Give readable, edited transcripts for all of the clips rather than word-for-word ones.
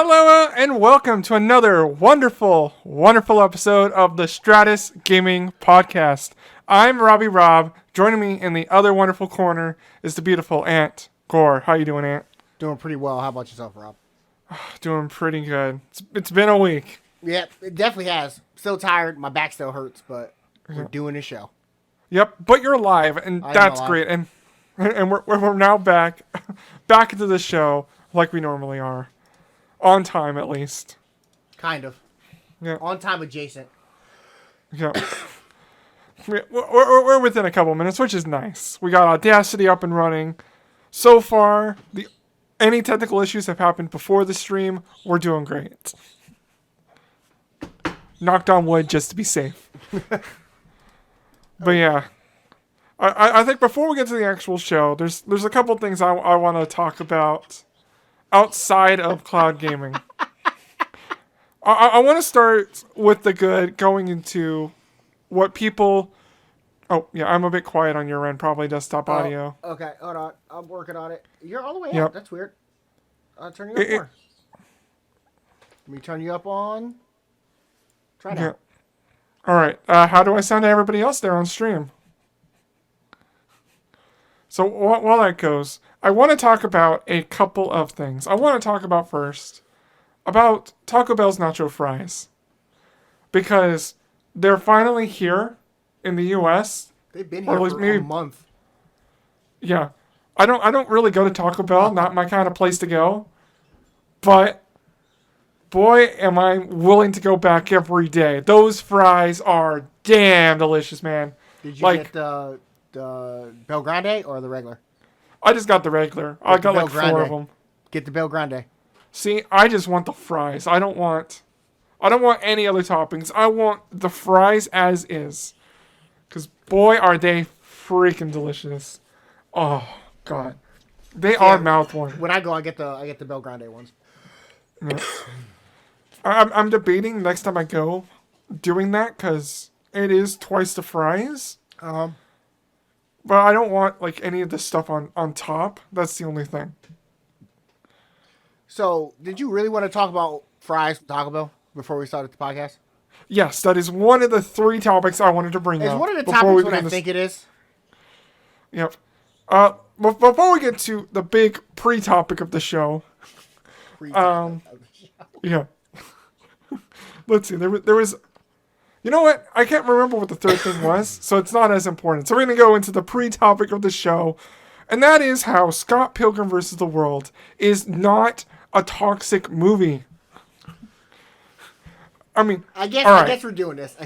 Hello and welcome to another wonderful episode of the Stratus Gaming Podcast. I'm Robbie Rob. Joining me in the other wonderful corner is the beautiful Aunt Gore. How you doing, Aunt? Doing pretty well. How about yourself, Rob? Doing pretty good. It's been a week. Yep, it definitely has. Still tired. My back still hurts, but we're doing a show. Yep, but you're alive, and that's great. And we're now back into the show like we normally are. On time, at least. Kind of. Yeah. On time adjacent. Yeah. We're within a couple minutes, which is nice. We got Audacity up and running. So far, any technical issues have happened before the stream. We're doing great. Knocked on wood just to be safe. But yeah. I think before we get to the actual show, there's a couple things I want to talk about outside of cloud gaming. I want to start with the good, going into what people... Oh, yeah, I'm a bit quiet on your end, probably desktop audio. Okay, hold on. I'm working on it. You're all the way Yep. up. That's weird. I'll turn you up more. Let me turn you up on... Try now. Yeah. All right. How do I sound to everybody else there on stream? So while that goes, I want to talk about a couple of things. I want to talk about first about Taco Bell's nacho fries, because they're finally here in the U.S. They've been here for a month. Yeah, I don't really go to Taco Bell. Not my kind of place to go. But boy, am I willing to go back every day. Those fries are damn delicious, man. Did you get the Bel Grande or the regular? I just got the regular. I got like 4 of them. Get the Bel Grande. See, I just want the fries. I don't want any other toppings. I want the fries as is. Because boy, are they freaking delicious. Oh, God. They are mouth-watering. When I go, I get the Bel Grande ones. Yeah. I'm debating next time I go doing that, because it is twice the fries. But I don't want like any of the stuff on top. That's the only thing. So, did you really want to talk about fries with Taco Bell before we started the podcast? Yes, that is one of the 3 topics I wanted to bring up. Is one of the topics what I think it is? Yep. Before we get to the big pre-topic of the show, yeah. Let's see. There was. You know what? I can't remember what the third thing was, so it's not as important. So we're going to go into the pre-topic of the show, and that is how Scott Pilgrim vs. the World is not a toxic movie. I mean, I guess we're doing this.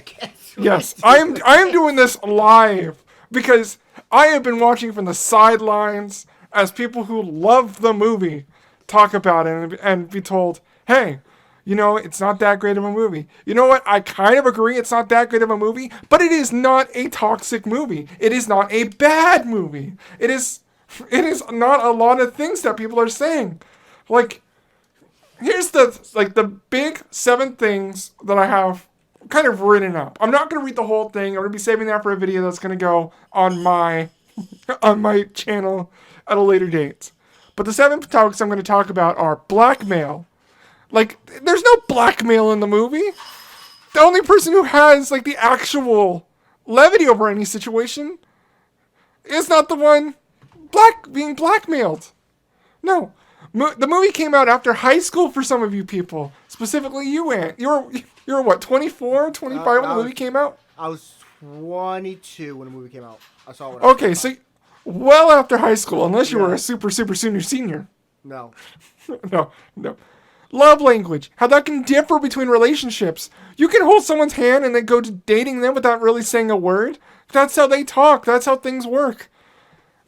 Yes, I am doing this live because I have been watching from the sidelines as people who love the movie talk about it and be told, hey, you know, it's not that great of a movie. You know what? I kind of agree it's not that great of a movie, but it is not a toxic movie. It is not a bad movie. It is not a lot of things that people are saying. Like, here's the big 7 things that I have kind of written up. I'm not going to read the whole thing. I'm going to be saving that for a video that's going to go on my channel at a later date. But the 7 topics I'm going to talk about are blackmail. Like, there's no blackmail in the movie. The only person who has, like, the actual levity over any situation is not the one being blackmailed. No. The movie came out after high school for some of you people. Specifically you, Ant. You're what, 24, 25 when the movie came out? I was 22 when the movie came out. I saw it. Okay, so well after high school, unless you were a super senior. No. No. Love language. How that can differ between relationships. You can hold someone's hand and then go to dating them without really saying a word. That's how they talk. That's how things work.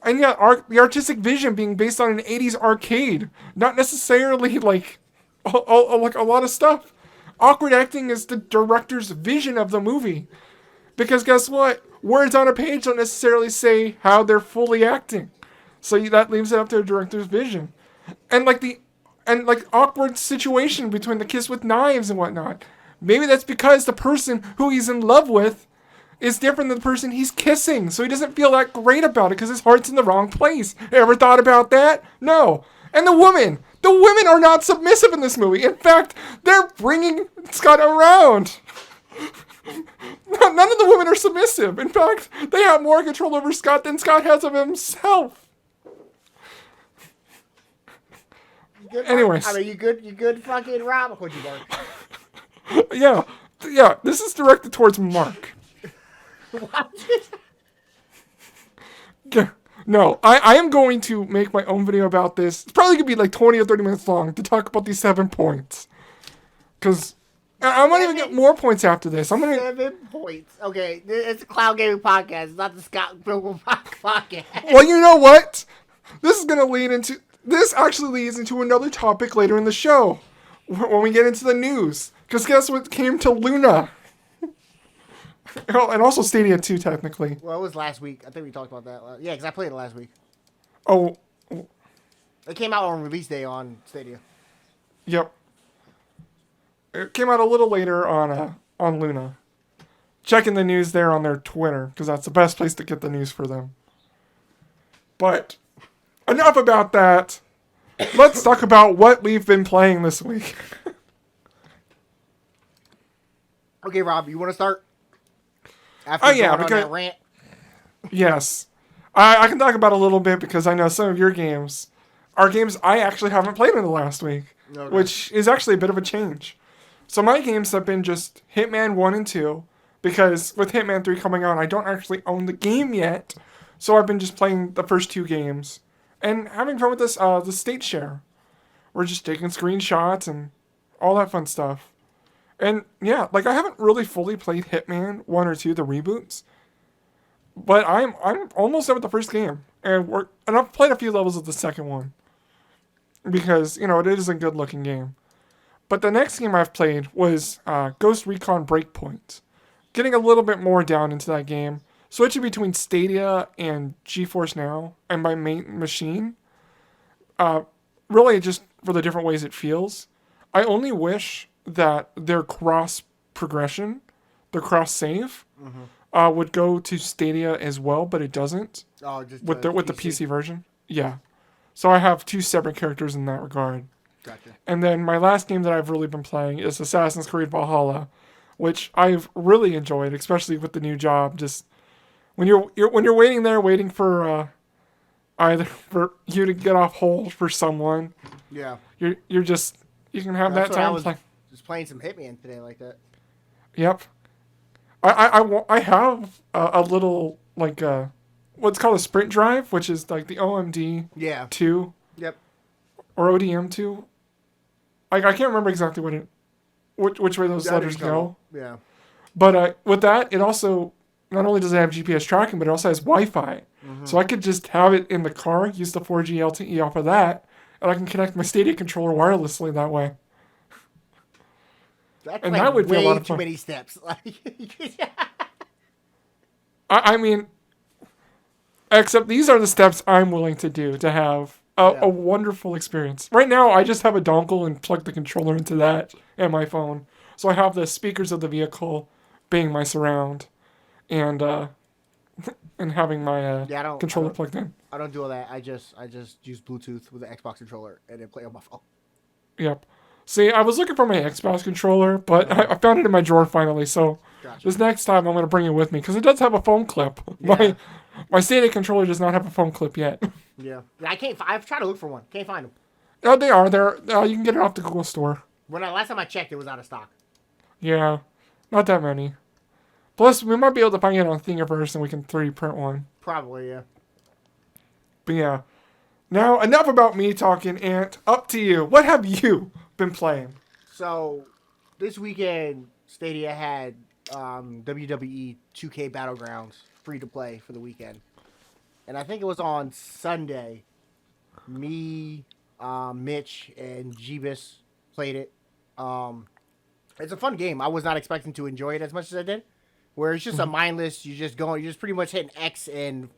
And yet, the artistic vision being based on an 80s arcade. Not necessarily like a lot of stuff. Awkward acting is the director's vision of the movie. Because guess what? Words on a page don't necessarily say how they're fully acting. So that leaves it up to the director's vision. And awkward situation between the kiss with knives and whatnot. Maybe that's because the person who he's in love with is different than the person he's kissing, so he doesn't feel that great about it because his heart's in the wrong place. Ever thought about that? No. And the woman The women are not submissive in this movie. In fact, they're bringing Scott around. None of the women are submissive. In fact, they have more control over Scott than Scott has of himself. Anyways. I mean, you good fucking Rob. What'd you bark? Yeah. This is directed towards Mark. What? Yeah. No, I am going to make my own video about this. It's probably going to be like 20 or 30 minutes long to talk about these 7 points. Because I might even get more points after this. 7 points. Okay, it's a Cloud Gaming Podcast. It's not the Scott Pilgrim Podcast. Well, you know what? This is going to lead into... This actually leads into another topic later in the show. When we get into the news. Because guess what came to Luna? Oh, and also Stadia too, technically. Well, it was last week. I think we talked about that. Yeah, because I played it last week. Oh. It came out on release day on Stadia. Yep. It came out a little later on Luna. Checking the news there on their Twitter, because that's the best place to get the news for them. But enough about that. Let's talk about what we've been playing this week. Okay, Rob, you want to start? After going on that rant? Yes. I can talk about a little bit because I know some of your games are games I actually haven't played in the last week, which is actually a bit of a change. So my games have been just Hitman 1 and 2, because with Hitman 3 coming out, I don't actually own the game yet, so I've been just playing the first 2 games and having fun with this the state share. We're just taking screenshots and all that fun stuff. And yeah, like I haven't really fully played Hitman 1 or 2, the reboots. But I'm almost done with the first game. And I've played a few levels of the second one. Because, you know, it is a good looking game. But the next game I've played was Ghost Recon Breakpoint. Getting a little bit more down into that game. Switching between Stadia and GeForce Now and my main machine. Really just for the different ways it feels. I only wish that their cross progression, their cross save, would go to Stadia as well, but it doesn't. Oh, just with the PC version. Yeah, so I have 2 separate characters in that regard. Gotcha. And then my last game that I've really been playing is Assassin's Creed Valhalla, which I've really enjoyed, especially with the new job. Just when you're waiting for either for you to get off hold for someone. Yeah. You can have that time playing. Just playing some Hitman today like that. Yep. I have a little, like, what's called a sprint drive, which is like the OMD 2. Yep. Or ODM 2. I can't remember exactly which way those letters go. Yeah. But with that, it also, not only does it have GPS tracking, but it also has Wi-Fi. So I could just have it in the car, use the 4G LTE off of that, and I can connect my Stadia controller wirelessly that way. That's and like that would be a lot of fun. Too many steps. I mean, except these are the steps I'm willing to do to have a wonderful experience. Right now, I just have a dongle and plug the controller into that and my phone. So I have the speakers of the vehicle being my surround, and having my controller plugged in. I don't do all that. I just use Bluetooth with the Xbox controller and then play on my phone. Yep. See, I was looking for my Xbox controller, but I found it in my drawer finally, so this next time I'm going to bring it with me, because it does have a phone clip. Yeah. My Stadia controller does not have a phone clip yet. Yeah. I've tried to look for one. Can't find them. Oh, they are. You can get it off the Google Store. Last time I checked, it was out of stock. Yeah. Not that many. Plus, we might be able to find it on Thingiverse and we can 3D print one. Probably, yeah. But yeah. Now, enough about me talking, Ant. Up to you. What have you been playing? So, this weekend, Stadia had WWE 2K Battlegrounds free to play for the weekend. And I think it was on Sunday. Me, Mitch, and Jeebus played it. It's a fun game. I was not expecting to enjoy it as much as I did. Where it's just a mindless, you're just pretty much hitting X and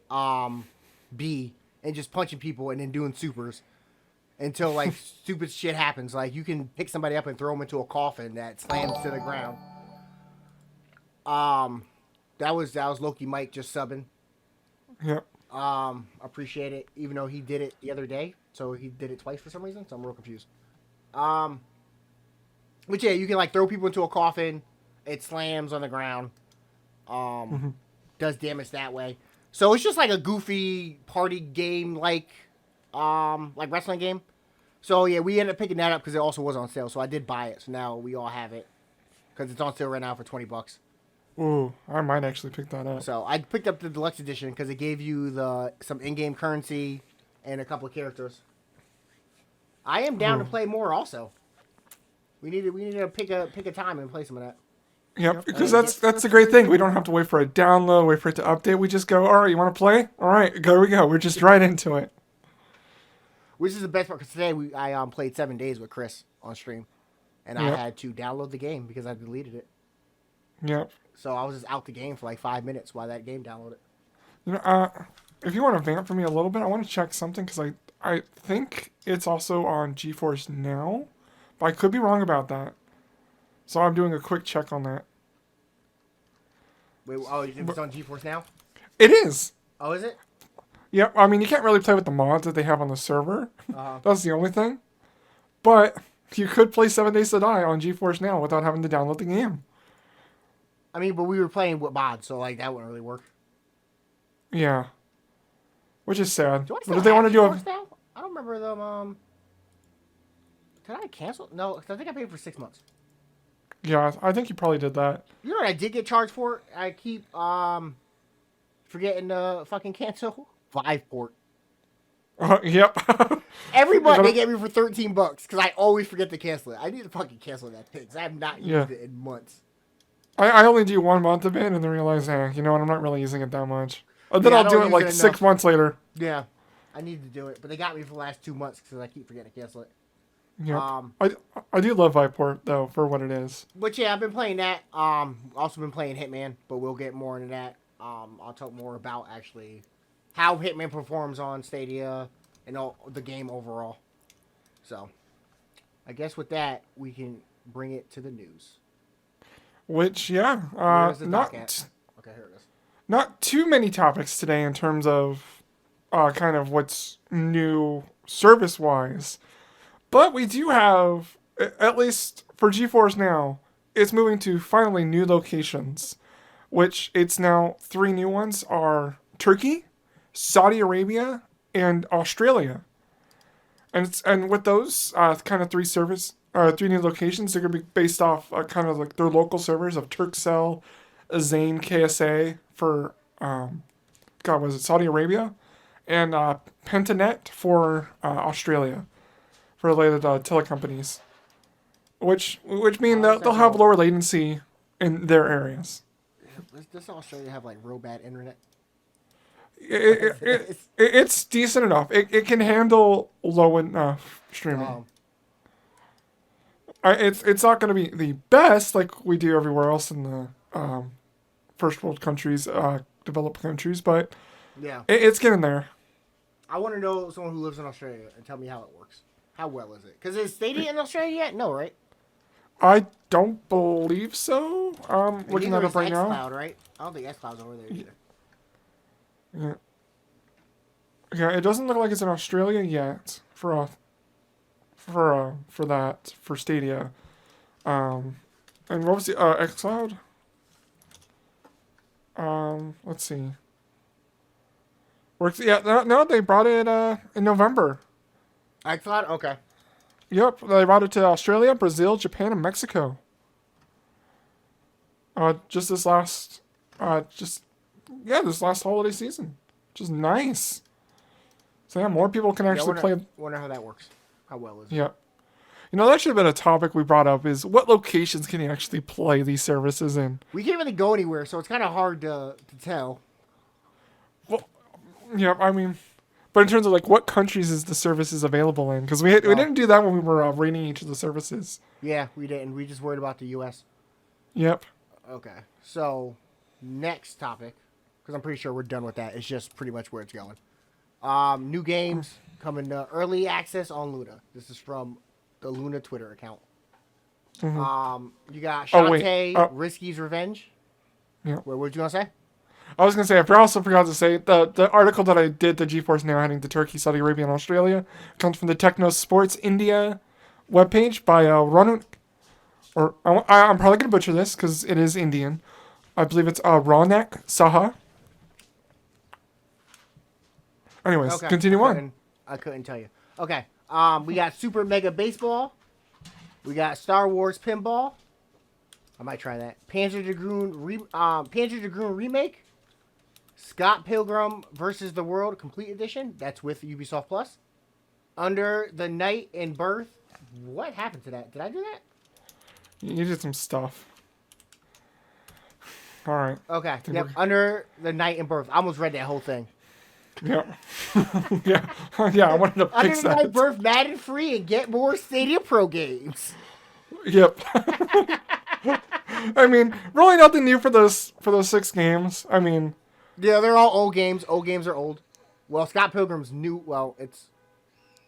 B and just punching people and then doing supers until like stupid shit happens. Like you can pick somebody up and throw them into a coffin that slams to the ground. That was Loki Mike just subbing. Yep. Appreciate it, even though he did it the other day So he did it twice for some reason. So I'm real confused. But yeah, you can like throw people into a coffin. It slams on the ground. Does damage that way. So it's just like a goofy party game, like wrestling game. So yeah, we ended up picking that up because it also was on sale. So I did buy it. So now we all have it because it's on sale right now for $20. Ooh, I might actually pick that up. So I picked up the deluxe edition because it gave you some in-game currency and a couple of characters. I am down to play more. Also, we need to pick a time and play some of that. Yep, because that's the great thing. We don't have to wait for a download, wait for it to update. We just go, all right, you want to play? All right, there we go. We're just right into it. Which is the best part, because today I played 7 days with Chris on stream, and I had to download the game because I deleted it. Yep. So I was just out the game for like 5 minutes while that game downloaded. You know, if you want to vamp for me a little bit, I want to check something because I think it's also on GeForce Now, but I could be wrong about that. So I'm doing a quick check on that. Wait, you think it's on GeForce Now? It is. Oh, is it? Yep. I mean, you can't really play with the mods that they have on the server. That's the only thing. But you could play 7 Days to Die on GeForce Now without having to download the game. I mean, but we were playing with mods, so like that wouldn't really work. Yeah. Which is sad. But if they want to do now? I don't remember them. Did I cancel? No, I think I paid for 6 months. Yeah, I think you probably did that. You know what I did get charged for? I keep forgetting to fucking cancel Viveport. Yep. Every month they get me for $13 because I always forget to cancel it. I need to fucking cancel that thing because I have not used it in months. I only do 1 month of it and then realize, you know what, I'm not really using it that much. And then I'll do it like 6 months later. Yeah, I need to do it, but they got me for the last 2 months because I keep forgetting to cancel it. Yeah, I do love Viveport though for what it is. But yeah, I've been playing that. Also been playing Hitman, but we'll get more into that. I'll talk more about actually how Hitman performs on Stadia and all the game overall. So, I guess with that we can bring it to the news. Which Where's the doc not at? Okay, here it is. Not too many topics today in terms of kind of what's new service wise. But we do have, at least for GeForce Now, it's moving to finally new locations, which it's now 3 new ones are Turkey, Saudi Arabia, and Australia. And with those kind of 3 new locations, they're going to be based off kind of like their local servers of Turkcell, Zain, KSA for, was it Saudi Arabia? And Pentanet for Australia. For related telecompanies, which mean they'll have lower latency in their areas. Does Australia have like real bad internet? It's decent enough. It can handle low enough streaming. It's not going to be the best like we do everywhere else in the first world countries, developed countries, but yeah, it's getting there. I want to know someone who lives in Australia and tell me how it works. How well is it? Because is Stadia in Australia yet? No, right? I don't believe so. Looking at it right now. xCloud, right? I don't think xCloud's over there either. Yeah, it doesn't look like it's in Australia yet for Stadia. And what was the xCloud? Let's see. Works. Yeah, no, they brought it in November. xCloud? Okay. Yep, they brought it to Australia, Brazil, Japan, and Mexico. Just this last holiday season, which is nice. So yeah, more people can actually play. Wonder how that works. How well is it? Yeah. You know, that should have been a topic we brought up, is what locations can you actually play these services in? We can't really go anywhere, so it's kind of hard to tell. Well, yeah, I mean, but in terms of like what countries is the services available in? Because we didn't do that when we were rating each of the services. Yeah, we didn't. We just worried about the U.S. Yep. Okay, so next topic, because I'm pretty sure we're done with that. It's just pretty much where it's going. New games coming to early access on Luna. This is from the Luna Twitter account. Mm-hmm. You got Shantae, Risky's Revenge. Yeah. What were you gonna say? I was gonna say, I also forgot to say the article that I did, the GeForce Now heading to Turkey, Saudi Arabia, and Australia, comes from the Techno Sports India webpage by Ronuk, or I'm probably gonna butcher this because it is Indian. I believe it's Ronak Saha. Anyways, Okay. continue on. I couldn't tell you. Okay. We got Super Mega Baseball. We got Star Wars Pinball. I might try that. Panzer Dragoon Remake. Scott Pilgrim versus the World Complete Edition. That's with Ubisoft Plus. Under the Night in Birth. What happened to that? Did I do that? You did some stuff. All right. Okay. Yep. Under the Night in Birth. I almost read that whole thing. Yeah. Yeah. Yeah. I wanted to Under fix the Night in that. Birth, Madden free and get more Stadia Pro games. Yep. I mean, really nothing new for those 6 games. I mean, Yeah, they're all old games. Old games are old. Well, Scott Pilgrim's new. Well, it's.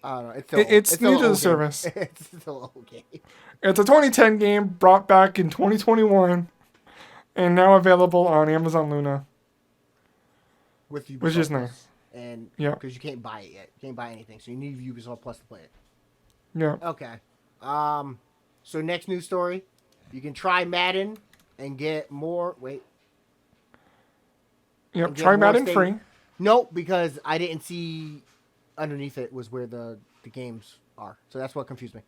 I don't know. It's still. It's still new an to the old game. service. It's still an old game. It's a 2010 game brought back in 2021 and now available on Amazon Luna, With Ubisoft which is Plus. nice. And Yeah. because you can't buy it yet, you can't buy anything, so you need Ubisoft Plus to play it. Yeah. Okay. So next news story, you can try Madden and get more. Wait. Yep. And get Try more Madden Stadia- free. Nope, because I didn't see underneath it was where the games are. So that's what confused me.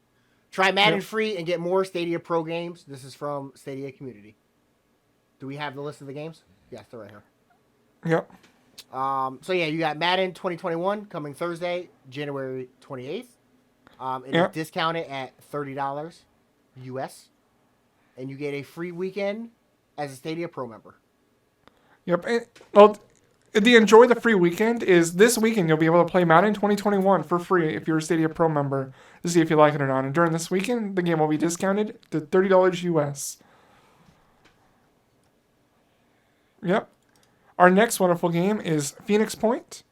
Try Madden Yep. free and get more Stadia Pro games. This is from Stadia Community. Do we have the list of the games? Yes, they're right here. Yep. So yeah, you got Madden 2021 coming Thursday, January 28th. It Yep. is discounted at $30 US, and you get a free weekend as a Stadia Pro member. Yep. Well, the enjoy the free weekend is this weekend. You'll be able to play Madden 2021 for free if you're a Stadia Pro member to see if you like it or not. And during this weekend, the game will be discounted to $30 US. Yep. Our next wonderful game is Phoenix Point,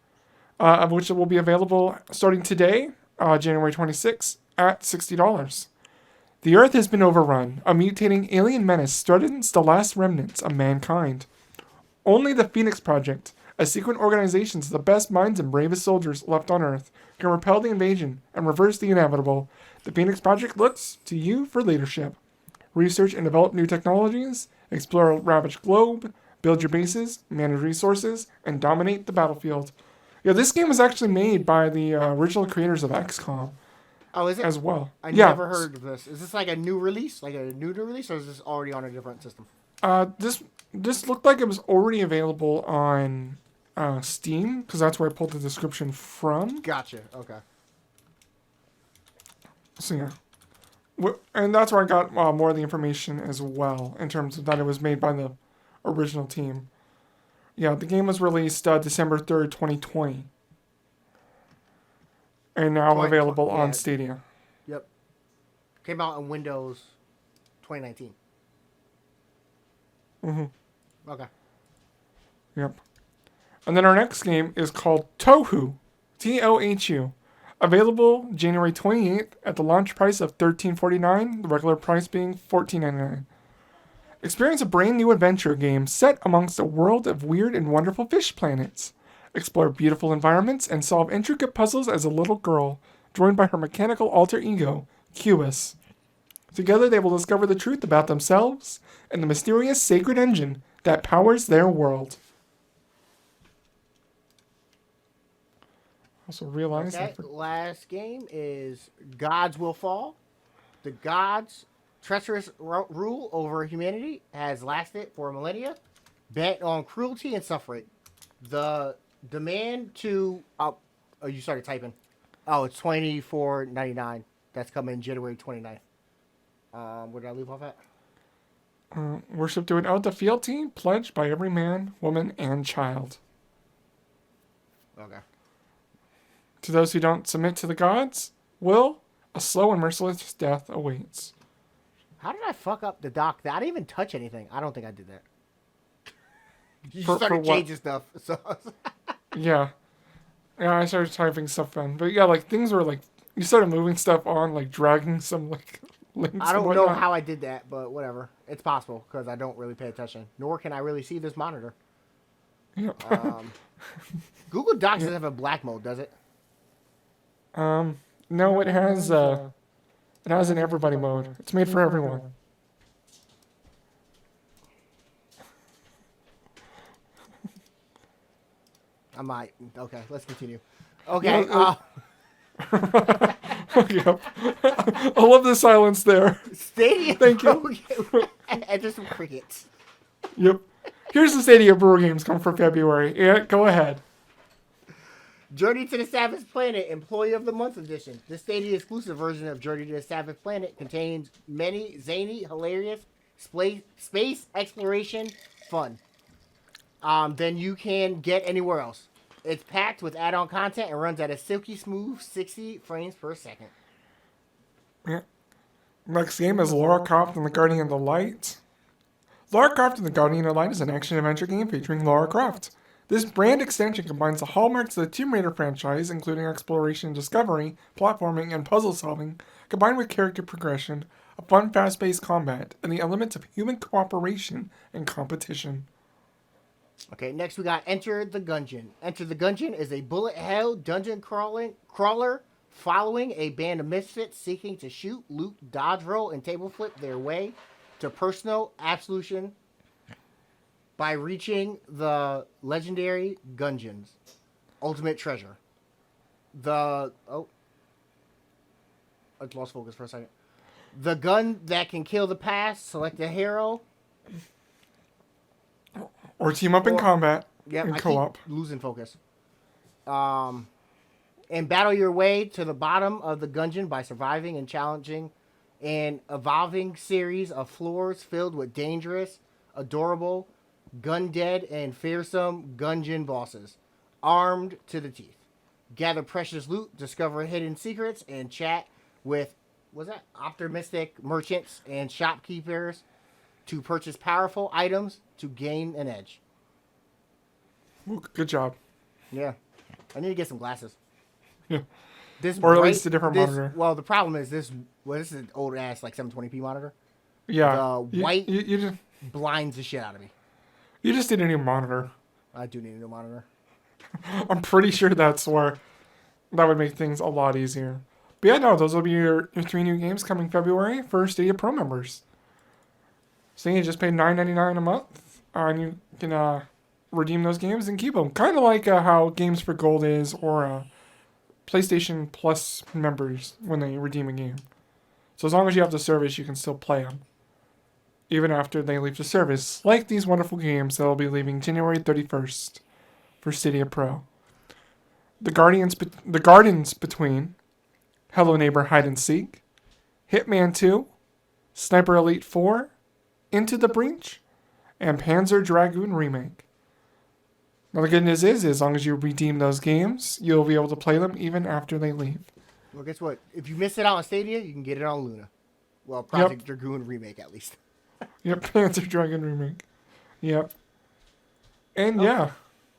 of which it will be available starting today, January 26th, at $60. The Earth has been overrun. A mutating alien menace threatens the last remnants of mankind. Only the Phoenix Project, a secret organization of the best minds and bravest soldiers left on Earth, can repel the invasion and reverse the inevitable. The Phoenix Project looks to you for leadership. Research and develop new technologies, explore a ravaged globe, build your bases, manage resources, and dominate the battlefield. Yeah, this game was actually made by the original creators of XCOM Oh, is it? as well. I Yeah, never heard of this. Is this like a new release, or is this already on a different system? This looked like it was already available on Steam, because that's where I pulled the description from. Gotcha. Okay. So yeah. And that's where I got more of the information as well, in terms of that it was made by the original team. Yeah, the game was released December 3rd, 2020. And now available on Stadia. Yep. Came out on Windows 2019. Mm-hmm. Okay. Yep. And then our next game is called Tohu. Tohu. Available January 28th at the launch price of $13.49, the regular price being $14.99. Experience a brand new adventure game set amongst a world of weird and wonderful fish planets. Explore beautiful environments and solve intricate puzzles as a little girl, joined by her mechanical alter ego, Cubus. Together they will discover the truth about themselves and the mysterious sacred engine that powers their world. Also realize that last game is Gods Will Fall. The gods' treacherous rule over humanity has lasted for millennia, bent on cruelty and suffering. The demand to you started typing. Oh, it's $24.99. That's coming January 29th. Where did I leave off at? Worship to an out the fealty pledged by every man, woman, and child. Okay. To those who don't submit to the gods, a slow and merciless death awaits. How did I fuck up the doc? I didn't even touch anything. I don't think I did that. You For started what? changing stuff. So Yeah. Yeah, I started typing stuff in. But yeah, like things were like, you started moving stuff on, like dragging some like links. I don't and know whatnot. how I did that, but whatever. It's possible because I don't really pay attention. Nor can I really see this monitor. Yep. Google Docs doesn't have a black mode, does it? No, it has an everybody mode. It's made for everyone. I might. Okay, let's continue. Okay. Yep. I love the silence there. Stadia. Thank you. And just some crickets. Yep. Here's the Stadia Brewer games come for February. Yeah, go ahead. Journey to the Savage Planet Employee of the Month Edition. This Stadia exclusive version of Journey to the Savage Planet contains many zany, hilarious space exploration fun than you can get anywhere else. It's packed with add-on content and runs at a silky smooth 60 frames per second. Yeah. Next game is Lara Croft and the Guardian of the Light. Lara Croft and the Guardian of the Light is an action-adventure game featuring Lara Croft. This brand extension combines the hallmarks of the Tomb Raider franchise, including exploration and discovery, platforming, and puzzle solving, combined with character progression, a fun, fast-paced combat, and the elements of human cooperation and competition. Okay, next we got Enter the Gungeon. Enter the Gungeon is a bullet hell dungeon crawler following a band of misfits seeking to shoot, loot, dodge roll, and table flip their way to personal absolution by reaching the legendary Gungeon's ultimate treasure. I lost focus for a second. The gun that can kill the past. Select a hero. Or team up in combat. Yep, in I co-op. keep losing focus. And battle your way to the bottom of the Gungeon by surviving and challenging an evolving series of floors filled with dangerous, adorable, gun-dead, and fearsome Gungeon bosses, armed to the teeth. Gather precious loot, discover hidden secrets, and chat with, optimistic merchants and shopkeepers to purchase powerful items to gain an edge. Ooh, good job. Yeah. I need to get some glasses. Yeah. Or at least a different monitor. Well, the problem is this is an old ass like 720p monitor. Yeah. The white you just blinds the shit out of me. You just need a new monitor. I do need a new monitor. I'm pretty sure that's where that would make things a lot easier. But yeah, no, those will be your 3 new games coming February for Stadia Pro members. So you just pay $9.99 a month, and you can redeem those games and keep them. Kind of like how Games for Gold is, or PlayStation Plus members when they redeem a game. So as long as you have the service, you can still play them, even after they leave the service. Like these wonderful games that will be leaving January 31st for Stadia Pro. The Gardens Between, Hello Neighbor Hide and Seek, Hitman 2, Sniper Elite 4, Into the Breach, and Panzer Dragoon Remake. Now the good news is, as long as you redeem those games, you'll be able to play them even after they leave. Well, guess what? If you miss it out on Stadia, you can get it on Luna. Well, Project Dragoon Remake, at least. Yep, Panzer Dragoon Remake. Yep. And yeah.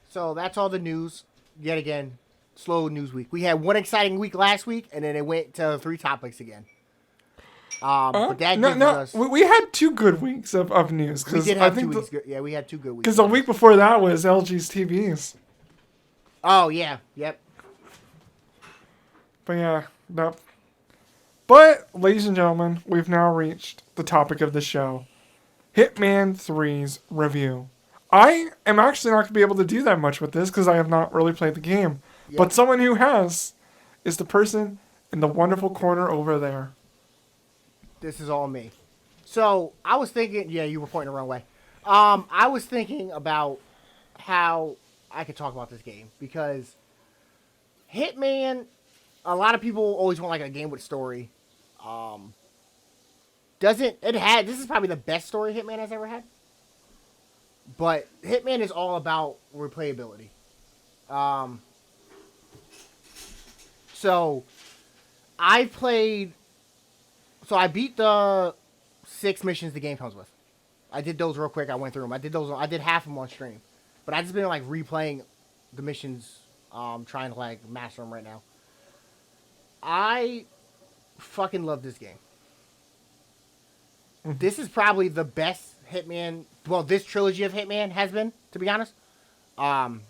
So that's all the news. Yet again, slow news week. We had one exciting week last week, and then it went to 3 topics again. But that gives us... We had 2 good weeks of news. We did have 2 weeks. Yeah, we had 2 good weeks. Because the week before that was LG's TVs. Oh, yeah. Yep. But yeah, no. But, ladies and gentlemen, we've now reached the topic of the show. Hitman 3's review. I am actually not going to be able to do that much with this because I have not really played the game. Yep. But someone who has is the person in the wonderful corner over there. This is all me. So, I was thinking... Yeah, you were pointing the wrong way. I was thinking about how I could talk about this game. Because Hitman... A lot of people always want like a game with story. This is probably the best story Hitman has ever had. But Hitman is all about replayability. So I beat the 6 missions the game comes with. I did those real quick. I went through them. I did half of them on stream. But I just been like replaying the missions, trying to like master them right now. I fucking love this game. This is probably the best Hitman... Well, this trilogy of Hitman has been, to be honest.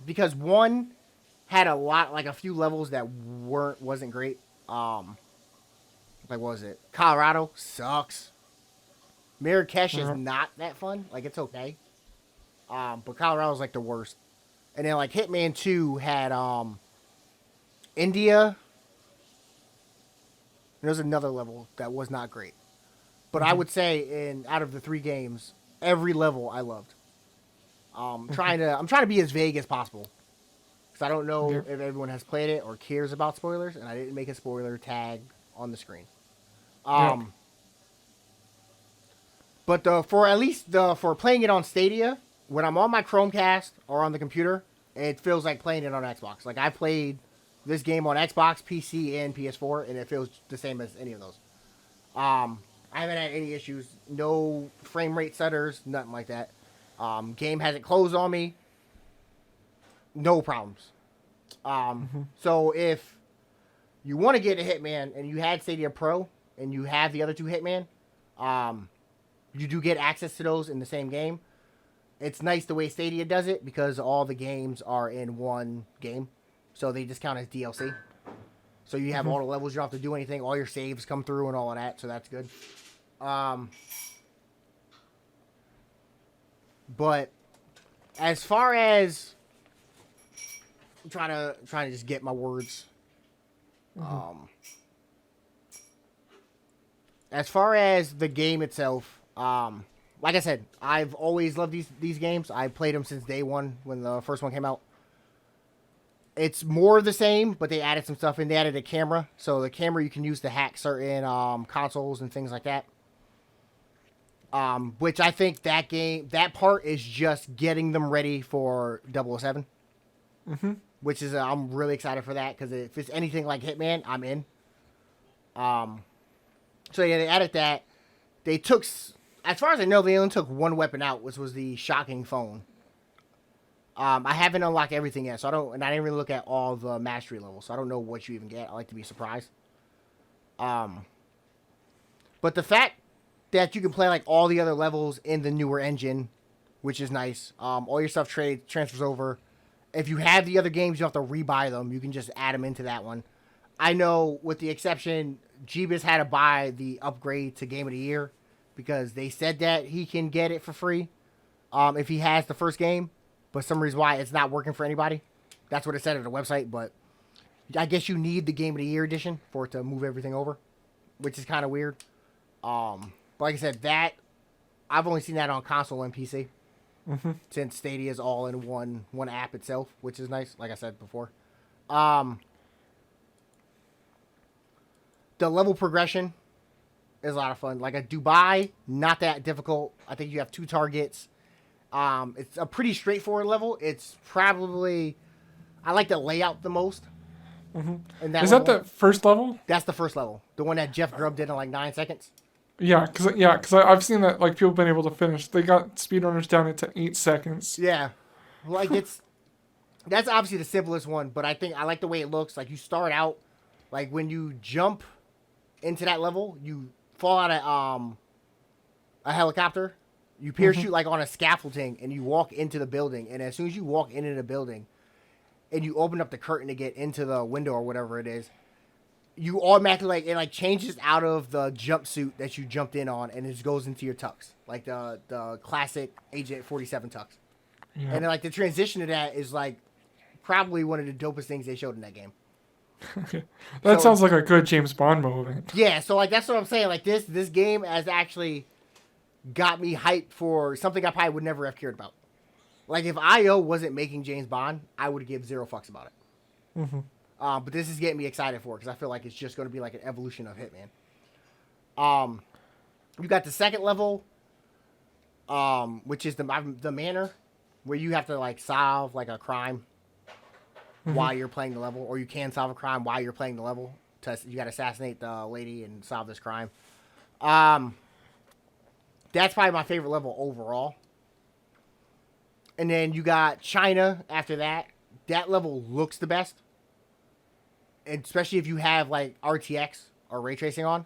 Because one had a few levels that wasn't great. Like what was it? Colorado sucks. Marrakesh is Uh, not that fun. Like it's okay. But Colorado's like the worst. And then like Hitman 2 had India. There's another level that was not great. But I would say out of the 3 games, every level I loved. I'm trying to be as vague as possible. Because I don't know yeah. if everyone has played it or cares about spoilers, and I didn't make a spoiler tag on the screen. Yeah. But for playing it on Stadia, when I'm on my Chromecast or on the computer, it feels like playing it on Xbox. Like I played this game on Xbox, PC, and PS4, and it feels the same as any of those. I haven't had any issues, no frame rate stutters, nothing like that. Game hasn't closed on me, no problems. So if you want to get a Hitman and you had Stadia Pro and you have the other 2 Hitman, you do get access to those in the same game. It's nice the way Stadia does it because all the games are in one game. So they just count as DLC. So you have all the levels, you don't have to do anything. All your saves come through and all of that, so that's good. But as far as I'm trying to just get my words. As far as the game itself, like I said, I've always loved these games. I played them since day one when the first one came out. It's more of the same, but they added some stuff in. They added a camera, so the camera you can use to hack certain consoles and things like that. Which I think that part is just getting them ready for 007. Which is I'm really excited for that because if it's anything like Hitman, I'm in. So yeah, they added that. They took, as far as I know, they only took one weapon out, which was the shocking phone. I haven't unlocked everything yet, so I didn't really look at all the mastery levels, so I don't know what you even get. I like to be surprised. But the fact that you can play like all the other levels in the newer engine, which is nice. All your stuff transfers over. If you have the other games, you don't have to rebuy them. You can just add them into that one. I know, with the exception, Jeebus had to buy the upgrade to Game of the Year because they said that he can get it for free if he has the first game. But some reason why it's not working for anybody. That's what it said on the website. But I guess you need the Game of the Year edition for it to move everything over, which is kind of weird. But like I said, that I've only seen that on console and PC. Since Stadia is all in one app itself, which is nice, like I said before. The level progression is a lot of fun. Like a Dubai, not that difficult. I think you have 2 targets. It's a pretty straightforward level. It's probably, I like the layout the most. And Is that the first level? That's the first level. The one that Jeff Grubb did in like 9 seconds. Yeah, because I've seen that like people been able to finish. They got speedrunners down into 8 seconds. Yeah, like that's obviously the simplest one, but I think I like the way it looks. Like you start out, like when you jump into that level, you fall out of a helicopter, you parachute like on a scaffolding, and you walk into the building. And as soon as you walk into the building, and you open up the curtain to get into the window or whatever it is, you automatically it changes out of the jumpsuit that you jumped in on, and it just goes into your tux, like the classic Agent 47 tux. Yeah. And then the transition to that is probably one of the dopest things they showed in that game. That sounds like a good James Bond moment. Yeah, so that's what I'm saying. This game has actually got me hyped for something I probably would never have cared about. Like if IO wasn't making James Bond, I would give 0 fucks about it. But this is getting me excited for it because I feel like it's just going to be like an evolution of Hitman. You got the second level, which is the manor, where you have to solve a crime while you're playing the level, or you can solve a crime while you're playing the level. You got to assassinate the lady and solve this crime. That's probably my favorite level overall. And then you got China after that. That level looks the best. And especially if you have RTX or ray tracing on,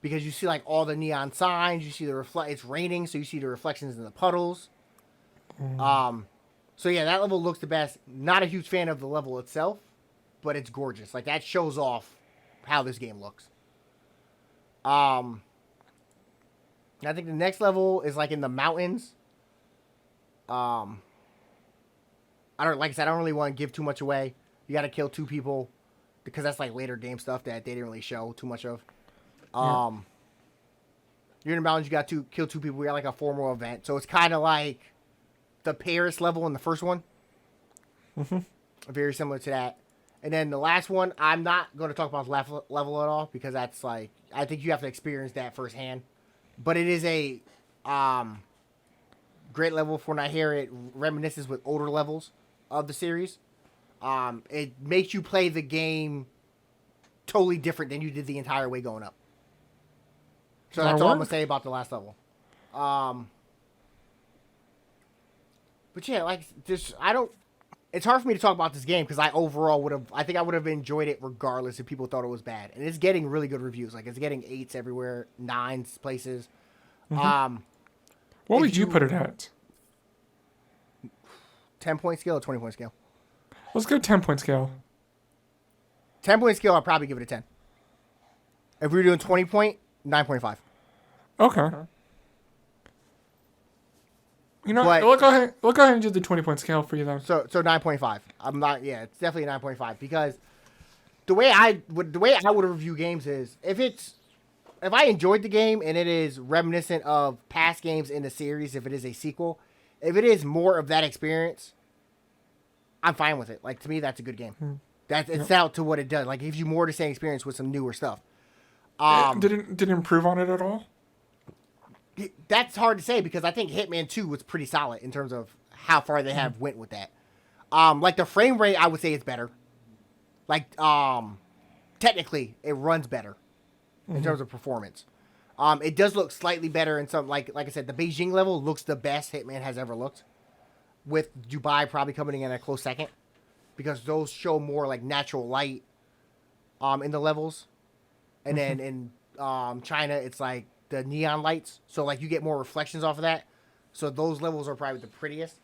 because you see all the neon signs, you see it's raining, so you see the reflections in the puddles. So So yeah, that level looks the best. Not a huge fan of the level itself, but it's gorgeous. Like that shows off how this game looks. I think the next level is like in the mountains. I don't really want to give too much away. You got to kill 2 people because that's like later game stuff that they didn't really show too much of. You're in the mountains. You got to kill 2 people. We got like a formal event, so it's kind of like the Paris level in the first one. Very similar to that. And then the last one, I'm not going to talk about the level at all because that's like I think you have to experience that firsthand. But it is a great level for when I hear it reminisces with older levels of the series. It makes you play the game totally different than you did the entire way going up. So that's all I'm going to say about the last level. But yeah, like this, it's hard for me to talk about this game because I think I would have enjoyed it regardless if people thought it was bad. And it's getting really good reviews. Like it's getting 8s everywhere, 9s places. What would you put it at? 10-point scale or 20-point scale? Let's go 10-point scale. 10-point scale, I'll probably give it a 10. If we were doing 20-point, 9.5. Okay. You know, we'll go ahead and do the 20-point scale for you then. So 9.5. It's definitely a 9.5 because the way I would review games is if I enjoyed the game and it is reminiscent of past games in the series, if it is a sequel, if it is more of that experience, I'm fine with it. Like to me, that's a good game. It's out to what it does. Like it gives you more to the same experience with some newer stuff. Did it improve on it at all? That's hard to say because I think Hitman 2 was pretty solid in terms of how far they have went with that. Like the frame rate, I would say it's better. Like technically, it runs better in terms of performance. It does look slightly better in some like I said, the Beijing level looks the best Hitman has ever looked. With Dubai probably coming in a close second because those show more like natural light in the levels. And then in China, it's like the neon lights. So, like, you get more reflections off of that. So, those levels are probably the prettiest.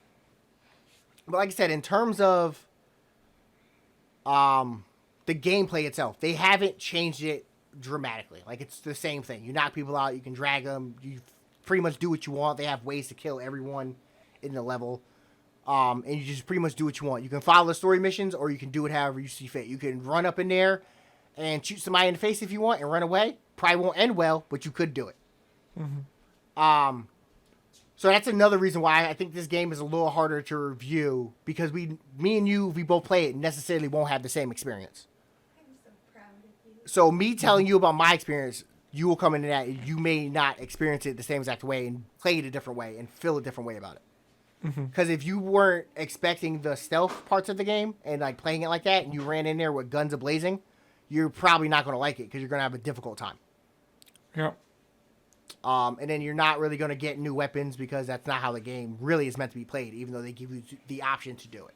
But like I said, in terms of the gameplay itself, they haven't changed it dramatically. Like, it's the same thing. You knock people out. You can drag them. You pretty much do what you want. They have ways to kill everyone in the level. And you just pretty much do what you want. You can follow the story missions, or you can do it however you see fit. You can run up in there and shoot somebody in the face if you want and run away. Probably won't end well, but you could do it. So that's another reason why I think this game is a little harder to review because me and you, if we both play it, necessarily won't have the same experience. I'm so proud of you. So me telling you about my experience, you will come into that. You may not experience it the same exact way and play it a different way and feel a different way about it. Because if you weren't expecting the stealth parts of the game and like playing it like that, and you ran in there with guns a-blazing, you're probably not going to like it because you're going to have a difficult time. Yeah. And then you're not really going to get new weapons because that's not how the game really is meant to be played, even though they give you the option to do it.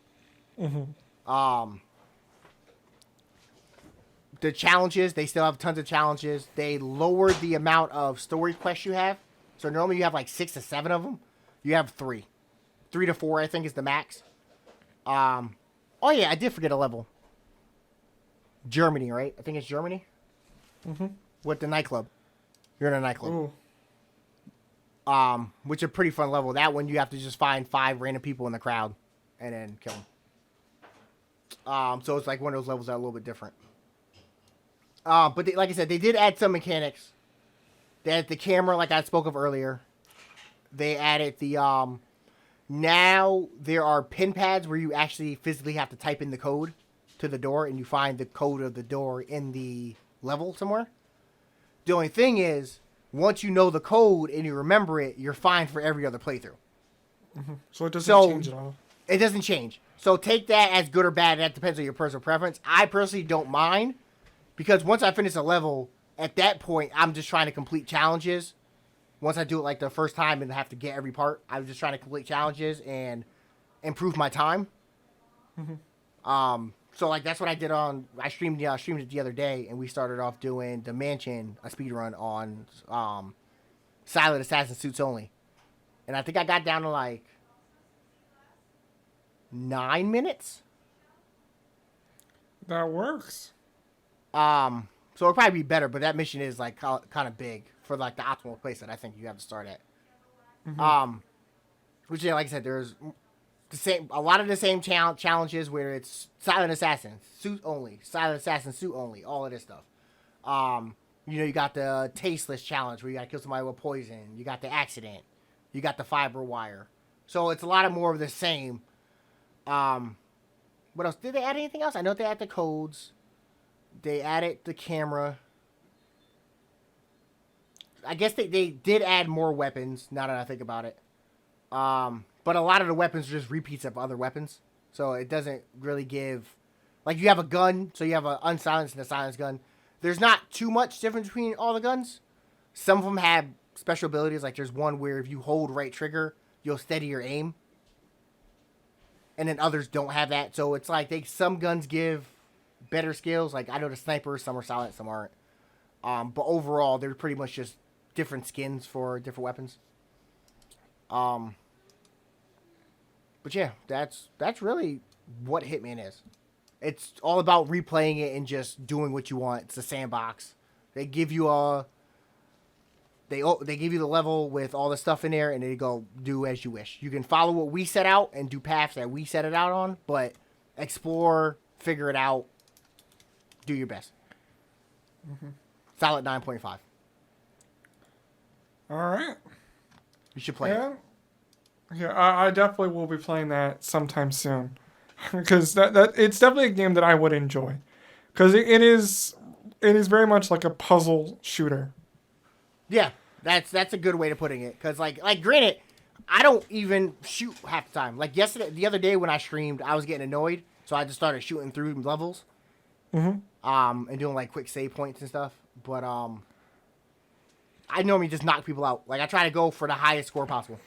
The challenges, they still have tons of challenges. They lowered the amount of story quests you have. So normally you have like 6 to 7 of them. You have 3. 3 to 4, I think, is the max. Oh, yeah, I did forget a level. Germany, right? I think it's Germany. With the nightclub. You're in a nightclub. Ooh. Which is a pretty fun level. That one, you have to just find 5 random people in the crowd and then kill them. So it's like one of those levels that are a little bit different. But they, like I said, they did add some mechanics. They added the camera, like I spoke of earlier. They added the... Now there are pin pads where you actually physically have to type in the code to the door, and you find the code of the door in the level somewhere. The only thing is, once you know the code and you remember it, you're fine for every other playthrough. So it doesn't change at all. It doesn't change. So take that as good or bad. That depends on your personal preference. I personally don't mind, because once I finish a level, at that point, I'm just trying to complete challenges. Once I do it like the first time and have to get every part, I'm just trying to complete challenges and improve my time. So like that's what I did on. I streamed it the other day, and we started off doing the mansion, a speed run on Silent Assassin Suits only, and I think I got down to like 9 minutes. That works. So it'll probably be better, but that mission is like kind of big for like the optimal place that I think you have to start at. Which, yeah, like I said, there's a lot of the same challenges where it's silent assassin suit only, silent assassin suit only, all of this stuff. You got the tasteless challenge where you got to kill somebody with poison. You got the accident. You got the fiber wire. So it's a lot of more of the same. What else? Did they add anything else? I know they added the codes. They added the camera. I guess they did add more weapons, now that I think about it. But a lot of the weapons are just repeats of other weapons. So it doesn't really give... Like, you have a gun, so you have an unsilenced and a silenced gun. There's not too much difference between all the guns. Some of them have special abilities. Like, there's one where if you hold right trigger, you'll steady your aim. And then others don't have that. So it's like some guns give better skills. Like, I know the sniper, some are silent, some aren't. But overall, they're pretty much just different skins for different weapons. But yeah, that's really what Hitman is. It's all about replaying it and just doing what you want. It's a sandbox. They give you they give you the level with all the stuff in there, and they go do as you wish. You can follow what we set out and do paths that we set it out on, but explore, figure it out, do your best. Solid 9.5. All right. You should play it. Yeah, I definitely will be playing that sometime soon. Because that it's definitely a game that I would enjoy. Because it is very much like a puzzle shooter. Yeah, that's a good way of putting it. Because, like granted, I don't even shoot half the time. Like, the other day when I streamed, I was getting annoyed. So I just started shooting through levels. And doing, like, quick save points and stuff. But, I normally just knock people out. Like, I try to go for the highest score possible.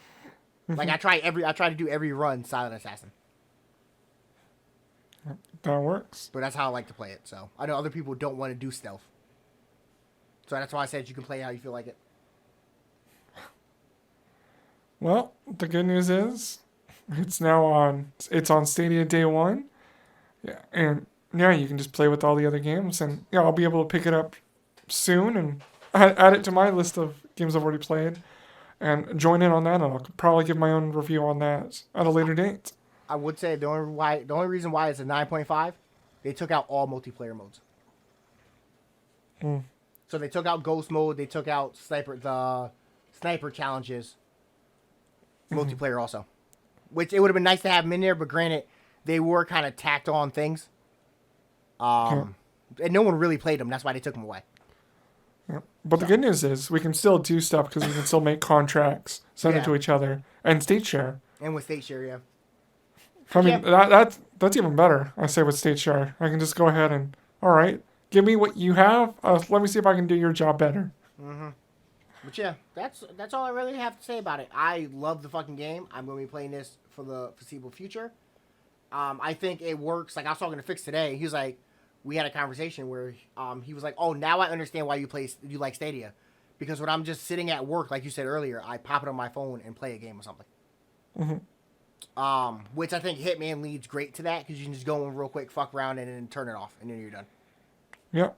Like, I try to do every run silent assassin. That works. But that's how I like to play it. So I know other people don't want to do stealth. So that's why I said you can play how you feel like it. Well, the good news is it's on Stadia day one. Yeah, and yeah, you can just play with all the other games, and yeah, I'll be able to pick it up soon and add it to my list of games I've already played and join in on that, and I'll probably give my own review on that at a later date. I would say the only reason why it's a 9.5, they took out all multiplayer modes. So they took out ghost mode, they took out the sniper challenges, multiplayer also. Which it would have been nice to have them in there, but granted, they were kind of tacked on things. And no one really played them, that's why they took them away. Yeah. But the good news is we can still do stuff because we can still make contracts, send it to each other, and state share. And with state share, yeah. I mean, that's even better, I say, with state share. I can just go ahead and, all right, give me what you have. Let me see if I can do your job better. But yeah, that's all I really have to say about it. I love the fucking game. I'm going to be playing this for the foreseeable future. I think it works. Like, I was talking to Fix today. He was like, we had a conversation where he was like, oh, now I understand why you like Stadia. Because when I'm just sitting at work, like you said earlier, I pop it on my phone and play a game or something. Which I think Hitman leads great to that, because you can just go in real quick, fuck around, and then turn it off, and then you're done. Yep.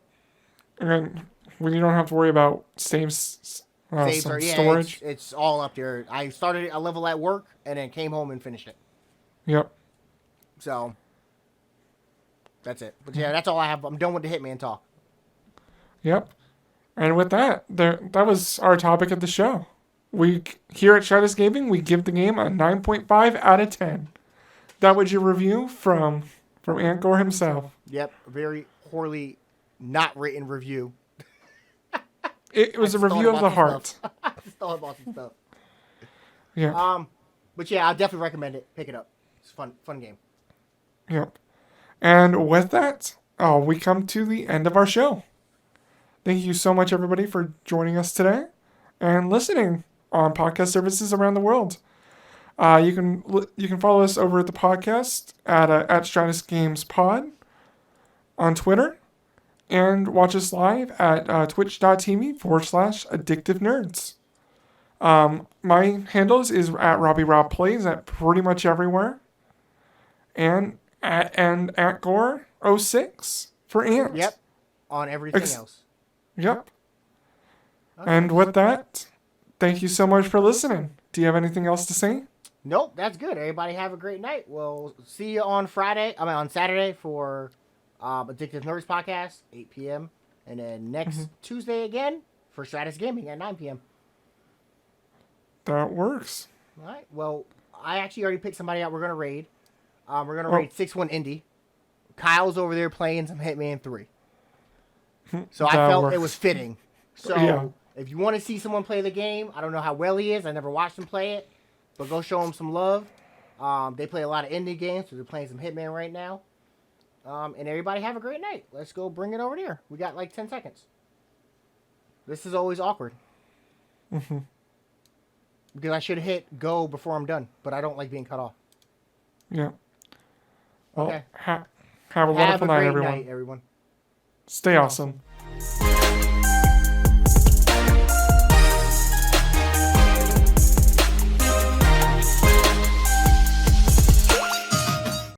And when you don't have to worry about storage. It's all up there. I started a level at work, and then came home and finished it. Yep. So, that's it. But yeah, that's all I have. I'm done with the Hitman talk. Yep. And with that was our topic of the show. We, here at Stratus Gaming, we give the game a 9.5 out of 10. That was your review from Angkor himself. Yep, very poorly not written review. It was a review of the heart. I stole about some stuff. Yeah. But yeah, I'll definitely recommend it. Pick it up. It's a fun game. Yep. And with that, we come to the end of our show. Thank you so much, everybody, for joining us today and listening on podcast services around the world. You can follow us over at the podcast at Stratus Games Pod on Twitter, and watch us live at twitch.tv/addictive nerds. My handles is at Robbie Rob Plays at pretty much everywhere. and at Gore06 for Ant. Yep. On everything else. Yep. And with that, thank you so much for listening. Do you have anything else to say? Nope, that's good. Everybody have a great night. We'll see you on Saturday for Addictive Nerds Podcast, 8 p.m. And then next Tuesday again for Stratus Gaming at 9 p.m. That works. All right. Well, I actually already picked somebody out we're going to raid. We're going to raid 6-1 Indie. Kyle's over there playing some Hitman 3. So I felt it was fitting. So if you want to see someone play the game, I don't know how well he is. I never watched him play it. But go show him some love. They play a lot of indie games, so they're playing some Hitman right now. And everybody have a great night. Let's go bring it over there. We got like 10 seconds. This is always awkward. Because I should hit go before I'm done, but I don't like being cut off. Yeah. Well, Okay. have a wonderful night, everyone. Stay Stay awesome.